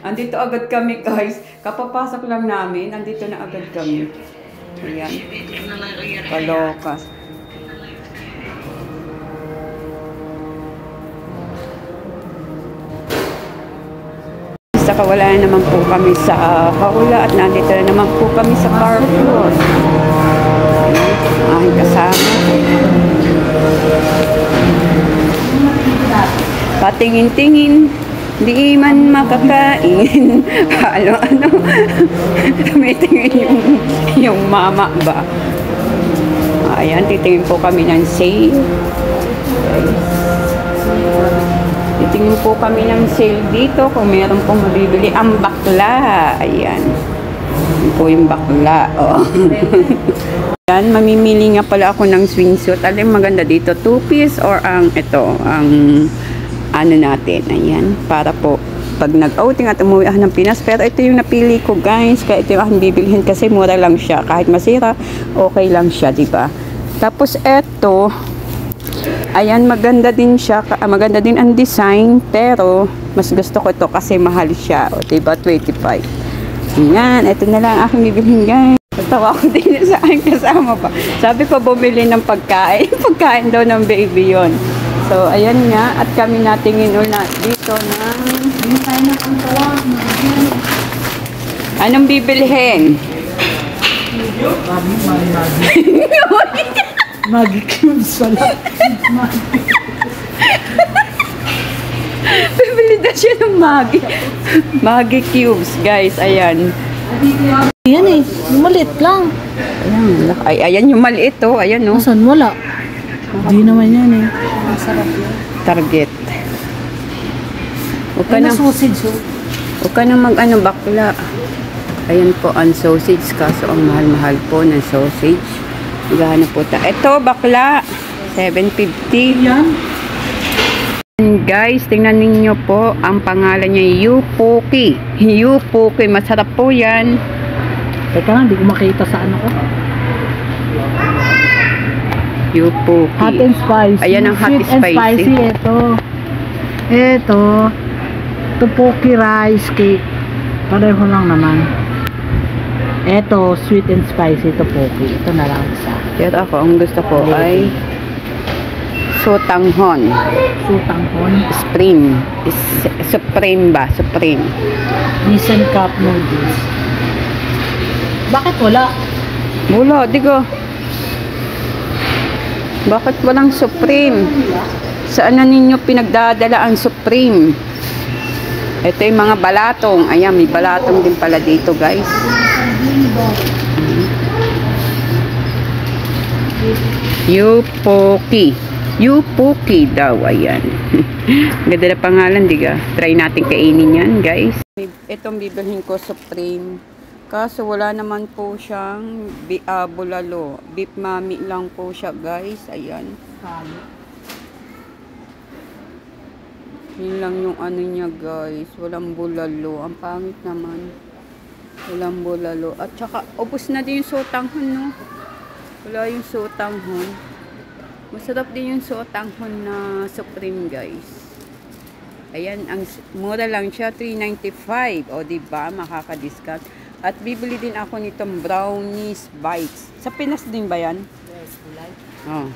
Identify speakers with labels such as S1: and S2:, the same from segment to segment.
S1: Andito agad kami guys. Kapapasok lang namin. Andito na agad kami. Ayan. Kaloka. Saka wala naman po kami sa Paula at nandito na naman po kami sa Carrefour. Aking kasama. Patingin-tingin, di man makakain. Ano? Tumitingin yung mama ba? Ayan, titingin po kami ng sale. Titingin po kami ng sale dito kung meron pong mabibili ang bakla. Ayan. Yan po yung bakla. Oh. Ayan, mamimili nga pala ako ng swimsuit. Alam maganda dito, 2-piece or ang ito, ang ano natin. Ayan, para po pag nag-outing at umuwi ako ng Pinas. Pero ito yung napili ko guys. Kaya ito yung aking bibilhin kasi mura lang siya. Kahit masira, okay lang siya, diba? Tapos ito, ayan, maganda din siya. Maganda din ang design. Pero, mas gusto ko ito kasi mahal siya. O, diba? 25. Ayan, ito na lang aking bibilhin guys. Tawa ko din sa aking kasama pa. Sabi ko bumili ng pagkain. Pagkain daw ng baby yon. So, ayan nga. At kami natingin ulit dito ng... Anong bibilhin?
S2: Maggie cubes pala.
S1: Bibili na siya ng Maggie cubes, guys. Ayan.
S2: Yan eh. Maliit lang.
S1: Ayan, ayan yung maliit, oh. Ayan, oh.
S2: Saan wala? Hindi naman yan eh. Masarap yan.
S1: Target. Huwag ka
S2: Ay,
S1: nang
S2: sausage oh.
S1: Huwag ka nang mag-ano, bakla. Ayan po ang sausage. Kaso ang mahal-mahal po ng sausage. Maghahanap po tayo. Ito, bakla. 750.
S2: Yan.
S1: And guys, tingnan ninyo po. Ang pangalan niya, Yupoki. Yupoki. Masarap po yan.
S2: Teka lang, hindi ko makita sa ano ko.
S1: Yupoki.
S2: Hot and spicy.
S1: Ayan ang hot
S2: Sweet
S1: and
S2: and spicy. Ito. Tteokbokki rice cake. Pareho lang naman. Ito, sweet and spicy tteokbokki. Ito na lang isa.
S1: Pero ako, ang gusto ko ay sotanghon.
S2: Sutanghon.
S1: Supreme. Supreme ba? Supreme.
S2: Nissan cup noodles. Bakit wala?
S1: Wala, di ko. Bakit walang Supreme? Saan na ninyo pinagdadala ang Supreme? Ito yung mga balatong. Ayan, may balatong din pala dito, guys. Yupoki. Yupoki daw, ayan. Ganda na pangalan, diga. Try natin kainin yan, guys. Itong bibilhin ko, Supreme. Kaso wala naman po siyang bulalo. Beef mami lang po siya, guys. Ayan. Yun lang yung ano niya, guys. Walang bulalo. Ang pangit naman. Walang bulalo. At saka, ubos na din yung sotanghon, no? Wala yung sotanghon. Masarap din yung sotanghon na Supreme, guys. Ayan, ang mura lang siya, 395. O, diba? Makaka-discount. At bibili din ako nitong brownies bites. Sa Pinas din ba yan?
S2: Yes, like.
S1: Oh,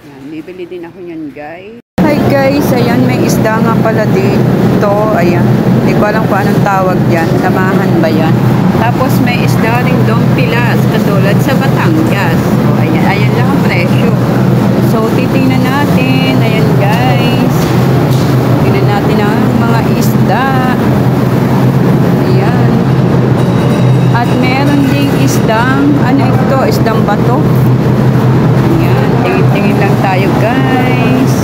S1: yan. Bibili din ako yan, guys. Hi, guys. Ayan, may isda nga pala dito. Ayan. Hindi ko alam kung anong tawag dyan. Samahan ba yan? Tapos may isda ring dompilas. Katulad sa Batangas. So, ayan. Ayan lang ang presyo. So, titingnan natin. Ayan, guys. Tingnan natin ang mga isda. Ayan. At meron ding isdang, ano ito? Isdang bato. Ayan. Tingin-tingin lang tayo, guys.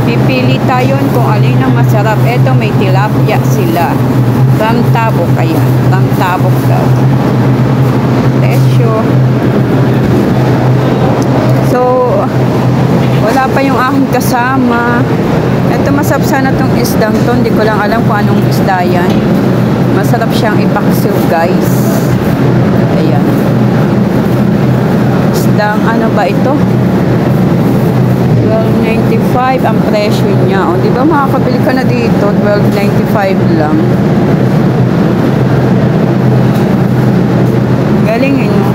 S1: Pipili tayo kung alin ang masarap. Ito, may tilapia sila. Ramtabok, ayan. Ramtabok daw. Presyo. So, wala pa yung aking kasama. Ito, masarap sana itong isdang to. Hindi ko lang alam kung anong isda yan. Masarap siyang ipaksiw, guys. Ayan. Isdang, ano ba ito? 12.95 ang presyo niya. O, di ba makakabili ka na dito? 12.95 lang. Galing eh, no?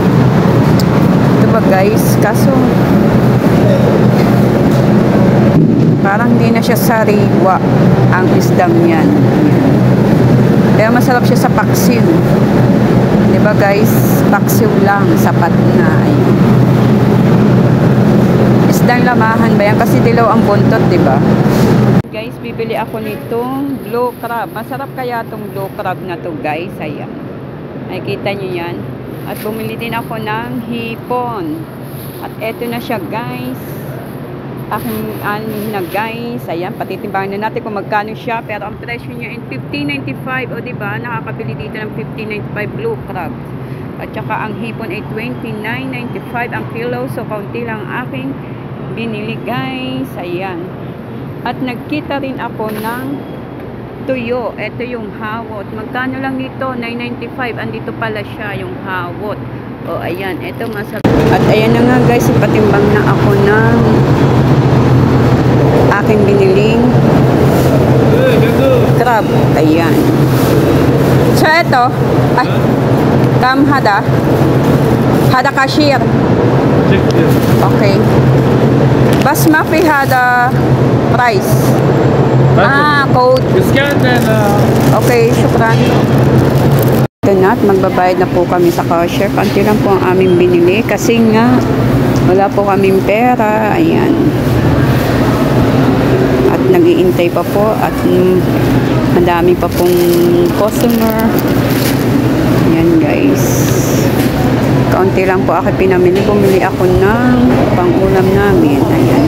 S1: Ito ba guys? Kaso, parang hindi na siya sariwa ang isdang yan. Kaya masarap siya sa paksiw. Di ba guys? Paksiw lang. Sapat na. Ayun. Isdang lamahan ba yan? Kasi dilaw ang buntot, di ba? Guys, bibili ako nitong blue crab. Masarap kaya itong blue crab na to guys. Ayan. Nakikita nyo yan. At bumili din ako ng hipon. At eto na siya guys. Aking na guys. Ayan, patitimbangin na natin kung magkano siya. Pero ang presyo niya in 15.95. O diba, nakakabili dito ng 15.95 blue crab. At saka ang hipon ay 29.95 ang kilo. So, kaunti lang aking binili guys. Ayan. At nagkita rin ako ng tuyo. Ito yung hawot. Magkano lang dito? 9.95. Andito pala siya yung hawot. O, ayan. Ito masarap. At ayan na nga guys. Ipatimbang na ako ng aking biniling crab. Ayan. So, ito. Ay. Kam hada. Hada cashier. Okay. Basmati hada price. Code. Okay, syukran. Ito na at magbabayad na po kami sa cashier. Kanti lang po ang aming binili kasi nga wala po kaming pera. Ayan. At nag-iintay pa po at madami pa pong customer. Ayan guys. Kaunti lang po ako pinamili. Bumili ako ng pang-ulam namin. Ayan.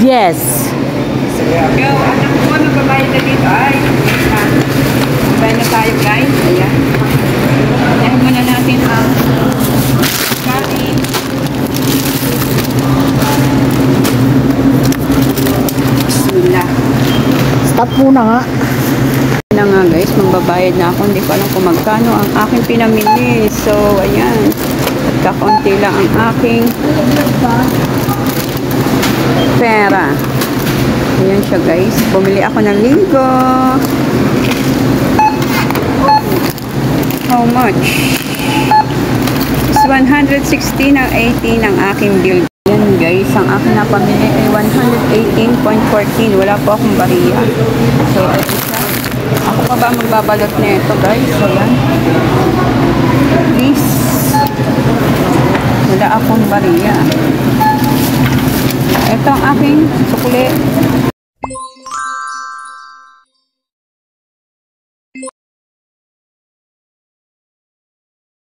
S2: Yes.
S1: Yo, anak ko, magbabayad na dito. Ay, magbabayad na tayo guys. Ayan. Ayan muna natin ang kanin. Bismillah.
S2: Stop muna nga.
S1: Na nga guys, magbabayad na ako. Hindi ko alam kung magkano ang aking pinamili. So, ayan. At kakaunti lang ang aking pera. Ayan siya guys. Bumili ako ng linggo. How much? It's 116 ang 18 ang aking bill. Ayan guys, ang aking napamili ay 118.14. Wala po akong bariya. So, ito siya. Ako pa ba magbabalot nito guys? Ayan. Please. Wala akong bariya. Ito ang aking sukli.